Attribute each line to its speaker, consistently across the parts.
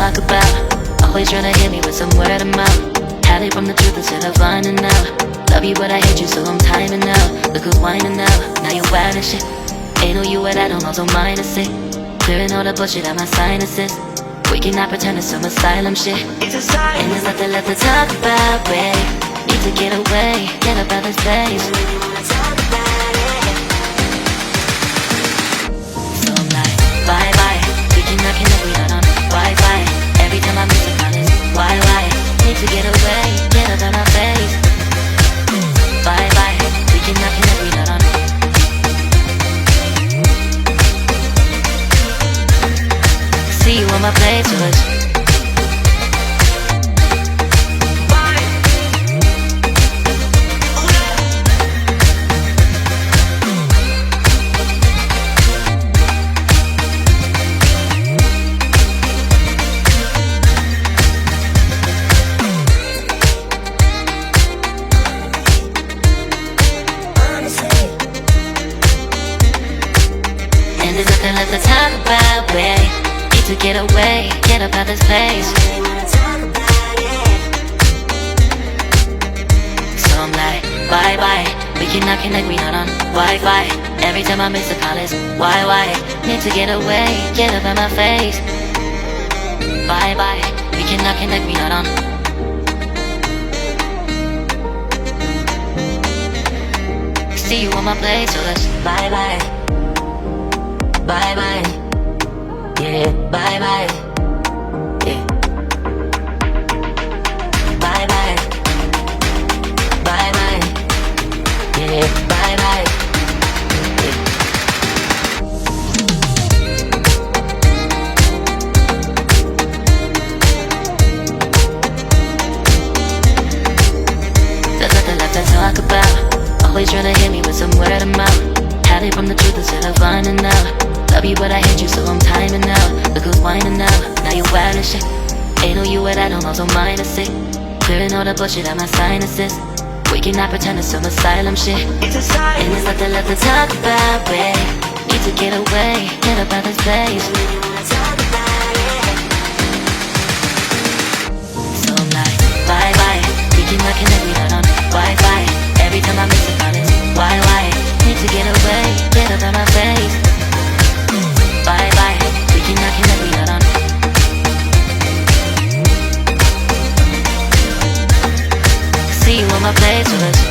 Speaker 1: talk about. Always trying to hit me with some word of mouth. Hide from the truth instead of finding out. Love you but I hate you so I'm timing out. Look who's whining now, now you're wild and shit. Ain't no you at I don't also minus it. Clearing all the bullshit out my sinuses. We cannot pretend it's some asylum shit. It's a sign. And there's nothing left to talk about, babe. Need to get away, get up out this place. So I'm like, bye bye. We cannot connect, we not on Wi-Fi. Every time I miss a call it's why? Need to get away, get up out my face. Bye bye. We cannot connect, we not on. See you on my playlist. And there's nothing left to talk about, babe. Need to get away, get up out this place. So I'm like, bye bye. We cannot connect, we not on Wi-Fi. Every time I miss a call it's why? Need to get away, get up out my face. Bye bye. We cannot connect, we not on. See you on my place, so let's bye bye. Bye bye. Yeah, bye bye. Yeah. Bye bye. Bye bye. Yeah, bye bye. Yeah. There's nothing left to talk about. Always trying to hit me with some word of mouth. Hide from the truth instead of finding out. Love you but I hate you so I'm timing out. Look who's whining now, now you're wild and shit. Ain't no you at I don't also minus it. Clearing all the bullshit out my sinuses. We cannot pretend it's some asylum shit. It's a sign. And there's nothing left to talk about, babe. Need to get away, get up out this place. So I'm like, bye bye. We cannot connect, we not on Wi-Fi. Every time I miss a call it's why? Need to get away, get up out my face. Bye bye. We cannot connect, we not on. See you on my playlist.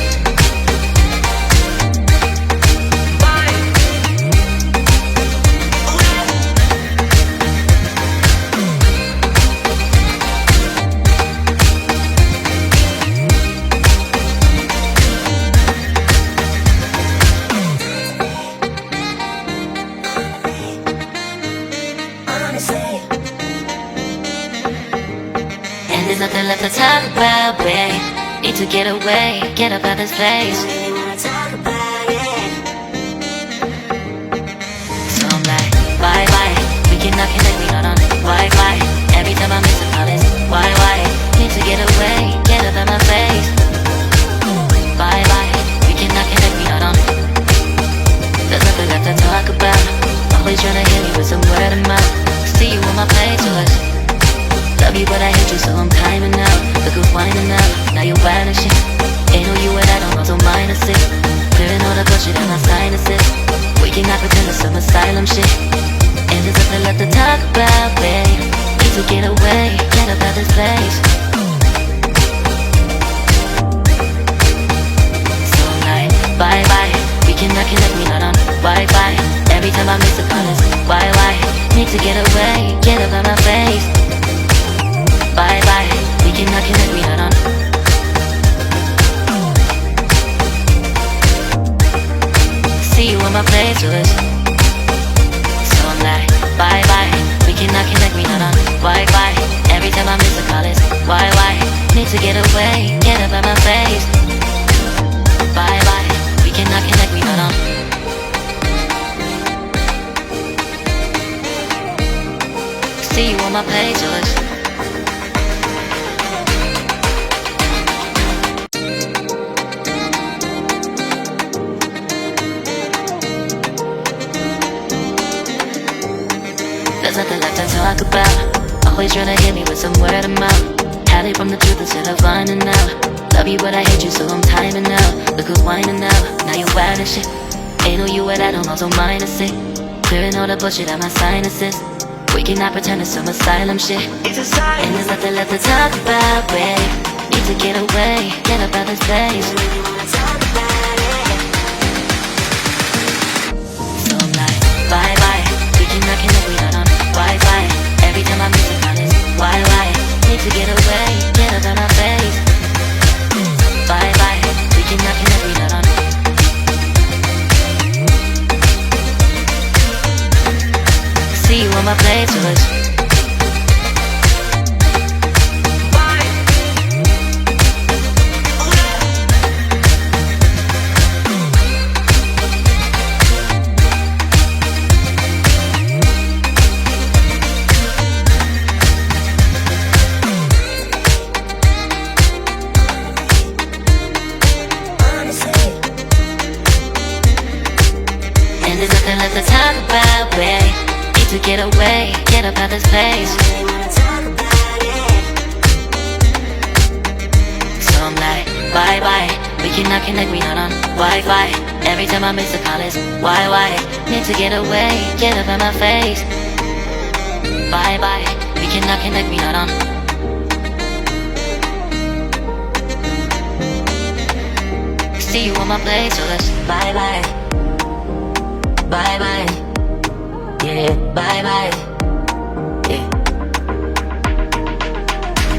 Speaker 1: And there's nothing left to talk about, babe. Need to get away, get up out this place. So I'm like, bye bye. We cannot connect, we not on Wi-Fi. Every time I miss a call it's why? Need to get away, get up out my face. Bye bye. We cannot connect, we not on. There's nothing left to talk about. Always trying to hit me with some word of mouth. See you on my playlist. Love you but I hate you so I'm timing out. Look who's whining now, now you're wild and shit. Ain't no you and I don't also minus it. Clearing all the bullshit out my sinuses. We cannot pretend it's some asylum shit. And there's nothing left to talk about, babe. Need to get away, get up out this place. So I'm like, bye bye. We cannot connect, we not on Wi-Fi. Every time I miss a call it's why? Need to get away, get up out my face. Bye bye. We cannot connect, we not on. See you on my playlist. So I'm like, bye bye. We cannot connect, we not on Wi-Fi. Every time I miss a call it's why? Need to get away, get up out my face. Bye bye. We cannot connect, we not on. See you on my playlist. There's nothing left to talk about. Always tryna hit me with some word of mouth. Hide it from the truth instead of finding out. Love you but I hate you so I'm timing out. Look who's whining now, now you wild and shit. Ain't no you at I don't also minus it. Clearing all the bullshit out my sinuses. We cannot pretend it's some asylum shit. And there's nothing left to talk about, babe. Need to get away, get up out this place. So I'm like, bye bye. We cannot connect, we not on Wi-Fi. Every time I miss a call it's why? Need to get away, get up out my face. Bye bye. We cannot connect, we not on. See you on my playlist. And there's nothing left to talk about, babe. To get away, get up out this place. So I'm like, bye bye. We cannot connect, we not on Wi-Fi. Every time I miss a call it's why? Need to get away, get up out my face. Bye bye. We cannot connect, we not on. See you on my place, so let's bye bye. Bye bye. Yeah, bye bye. Yeah.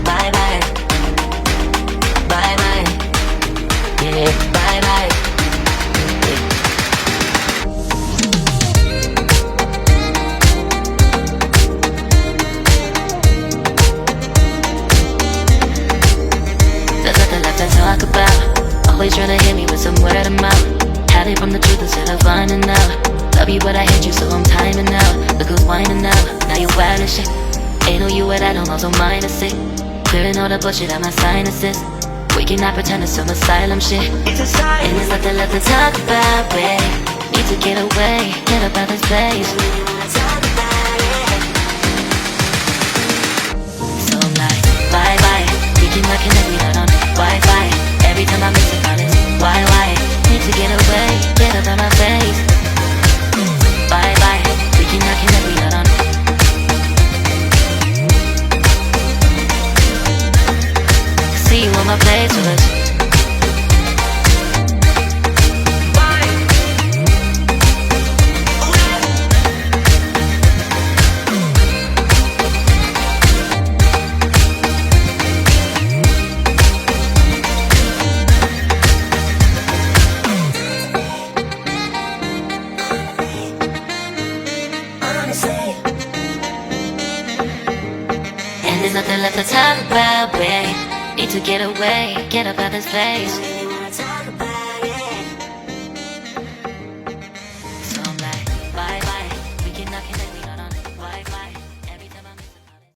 Speaker 1: Bye bye. Bye bye. Yeah, bye bye. Yeah. There's nothing left to talk about. Always tryna hit me with some word of mouth. Hide it from the truth instead of finding out. Love you but I hate you so I'm timing out. Look who's whining now, now you wild and shit. Ain't no you at I don't also minus it. Clearing all the bullshit out my sinuses. We cannot pretend it's some asylum shit. And there's nothing left to talk about, babe. Need to get away, get up out this place. So I'm like, bye bye. We cannot connect, we not on Wi-Fi. Every time I miss a call it's why? Need to get away, get up out my face. Bye bye, we cannot connect, we not on. See you on my playlist. And there's nothing left to talk about, babe. Need to get away, get up out this place.